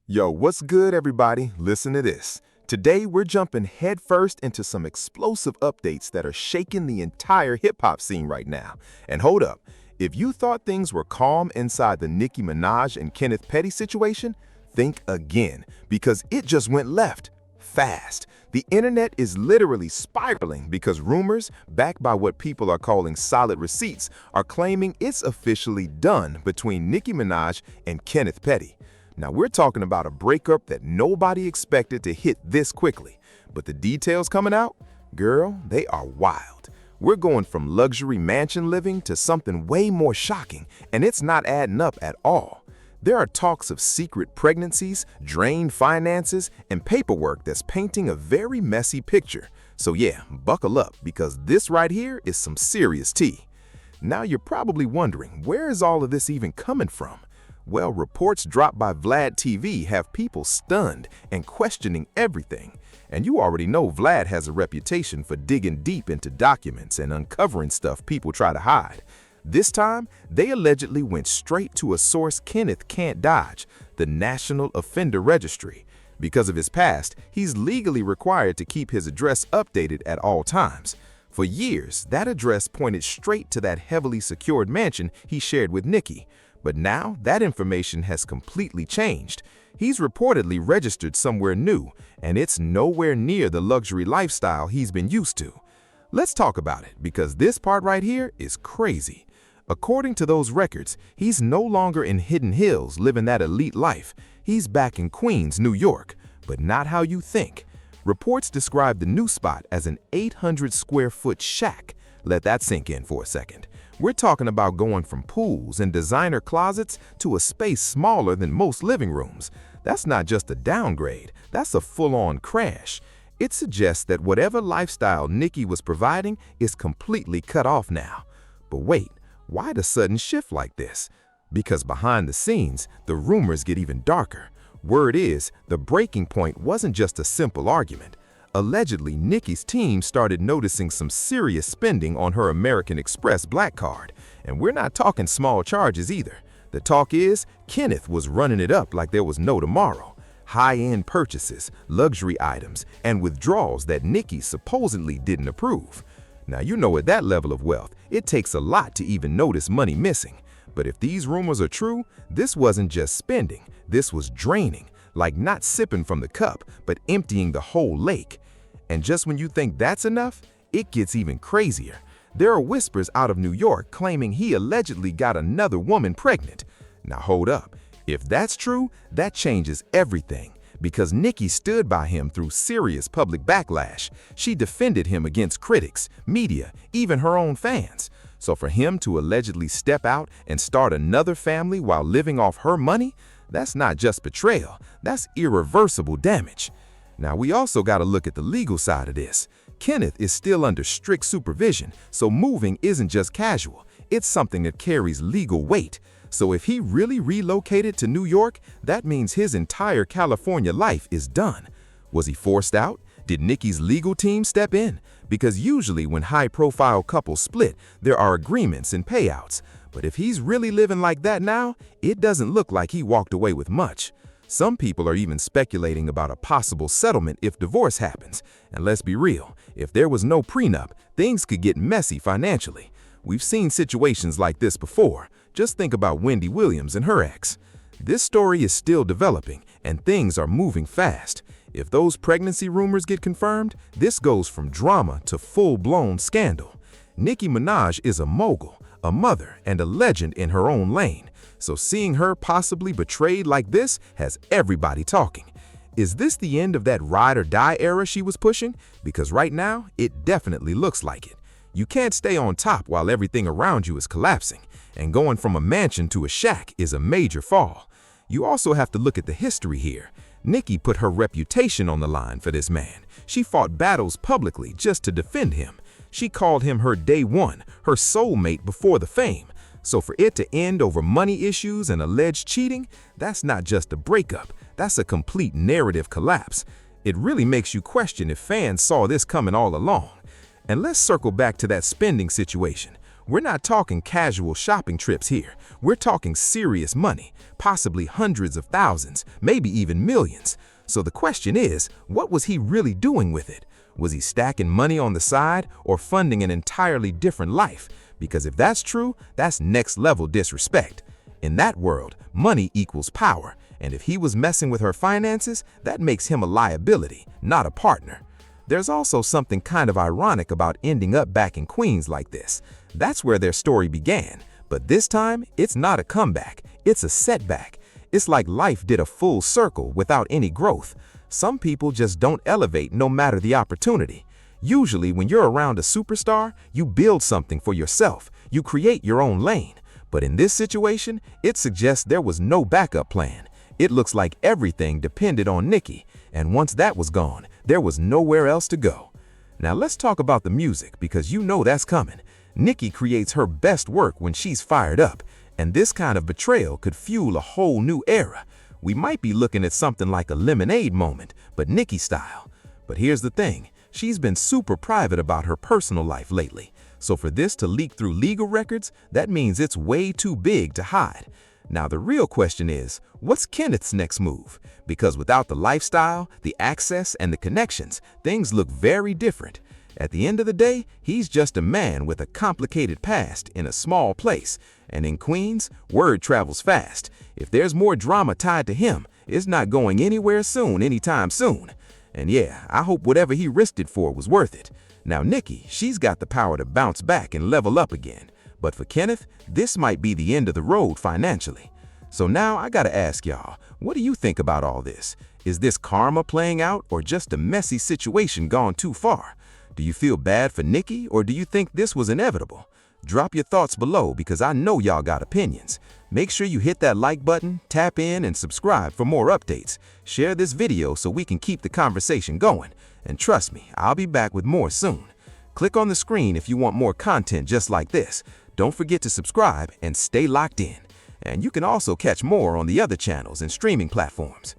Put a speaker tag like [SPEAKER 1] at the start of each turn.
[SPEAKER 1] Yo, what's good, everybody? Listen to this. Today, we're jumping headfirst into some explosive updates that are shaking the entire hip-hop scene right now. And hold up, if you thought things were calm inside the Nicki Minaj and Kenneth Petty situation, think again, because it just went left. Fast. The internet is literally spiraling because rumors, backed by what people are calling solid receipts, are claiming it's officially done between Nicki Minaj and Kenneth Petty. Now, we're talking about a breakup that nobody expected to hit this quickly, but the details coming out, girl, they are wild. We're going from luxury mansion living to something way more shocking, and it's not adding up at all. There are talks of secret pregnancies, drained finances, and paperwork that's painting a very messy picture. So yeah, buckle up, because this right here is some serious tea. Now you're probably wondering, where is all of this even coming from? Well, reports dropped by Vlad TV have people stunned and questioning everything. And you already know Vlad has a reputation for digging deep into documents and uncovering stuff people try to hide. This time, they allegedly went straight to a source Kenneth can't dodge, the National Offender Registry. Because of his past, he's legally required to keep his address updated at all times. For years, that address pointed straight to that heavily secured mansion he shared with Nicki. But now, that information has completely changed. He's reportedly registered somewhere new, and it's nowhere near the luxury lifestyle he's been used to. Let's talk about it, because this part right here is crazy. According to those records, he's no longer in Hidden Hills living that elite life. He's back in Queens, New York, but not how you think. Reports describe the new spot as an 800-square-foot shack. Let that sink in for a second. We're talking about going from pools and designer closets to a space smaller than most living rooms. That's not just a downgrade, that's a full-on crash. It suggests that whatever lifestyle Nicki was providing is completely cut off now. But wait, why the sudden shift like this? Because behind the scenes, the rumors get even darker. Word is, the breaking point wasn't just a simple argument. Allegedly, Nicki's team started noticing some serious spending on her American Express Black Card. And we're not talking small charges either. The talk is, Kenneth was running it up like there was no tomorrow. High-end purchases, luxury items, and withdrawals that Nicki supposedly didn't approve. Now, you know, at that level of wealth, it takes a lot to even notice money missing. But if these rumors are true, this wasn't just spending, this was draining. Like not sipping from the cup, but emptying the whole lake. And just when you think that's enough, it gets even crazier. There are whispers out of New York claiming he allegedly got another woman pregnant. Now hold up, if that's true, that changes everything. Because Nicki stood by him through serious public backlash. She defended him against critics, media, even her own fans. So for him to allegedly step out and start another family while living off her money, that's not just betrayal, that's irreversible damage. Now, we also got to look at the legal side of this. Kenneth is still under strict supervision, so moving isn't just casual. It's something that carries legal weight. So if he really relocated to New York, that means his entire California life is done. Was he forced out? Did Nicki's legal team step in? Because usually when high-profile couples split, there are agreements and payouts. But if he's really living like that now, it doesn't look like he walked away with much. Some people are even speculating about a possible settlement if divorce happens. And let's be real, if there was no prenup, things could get messy financially. We've seen situations like this before. Just think about Wendy Williams and her ex. This story is still developing, and things are moving fast. If those pregnancy rumors get confirmed, this goes from drama to full-blown scandal. Nicki Minaj is a mogul, a mother, and a legend in her own lane. So seeing her possibly betrayed like this has everybody talking. Is this the end of that ride or die era she was pushing? Because right now, it definitely looks like it. You can't stay on top while everything around you is collapsing, and going from a mansion to a shack is a major fall. You also have to look at the history here. Nicki put her reputation on the line for this man. She fought battles publicly just to defend him. She called him her day one, her soulmate before the fame. So for it to end over money issues and alleged cheating, that's not just a breakup, that's a complete narrative collapse. It really makes you question if fans saw this coming all along. And let's circle back to that spending situation. We're not talking casual shopping trips here. We're talking serious money, possibly hundreds of thousands, maybe even millions. So the question is, what was he really doing with it? Was he stacking money on the side or funding an entirely different life? Because if that's true, that's next level disrespect. In that world, money equals power, and if he was messing with her finances, that makes him a liability, not a partner. There's also something kind of ironic about ending up back in Queens like this. That's where their story began, but this time, it's not a comeback, it's a setback. It's like life did a full circle without any growth. Some people just don't elevate no matter the opportunity. Usually, when you're around a superstar, you build something for yourself. You create your own lane. But in this situation, it suggests there was no backup plan. It looks like everything depended on Nicki, and once that was gone, there was nowhere else to go. Now let's talk about the music, because you know that's coming. Nicki creates her best work when she's fired up, and this kind of betrayal could fuel a whole new era. We might be looking at something like a Lemonade moment, but Nicki style. But here's the thing, she's been super private about her personal life lately. So for this to leak through legal records, that means it's way too big to hide. Now the real question is, what's Kenneth's next move? Because without the lifestyle, the access, and the connections, things look very different. At the end of the day, he's just a man with a complicated past in a small place. And in Queens, word travels fast. If there's more drama tied to him, it's not going anywhere soon anytime soon. And yeah, I hope whatever he risked it for was worth it. Now Nicki, she's got the power to bounce back and level up again. But for Kenneth, this might be the end of the road financially. So now I gotta ask y'all, what do you think about all this? Is this karma playing out or just a messy situation gone too far? Do you feel bad for Nicki or do you think this was inevitable? Drop your thoughts below because I know y'all got opinions. Make sure you hit that like button, tap in, and subscribe for more updates. Share this video so we can keep the conversation going. And trust me, I'll be back with more soon. Click on the screen if you want more content just like this. Don't forget to subscribe and stay locked in. And you can also catch more on the other channels and streaming platforms.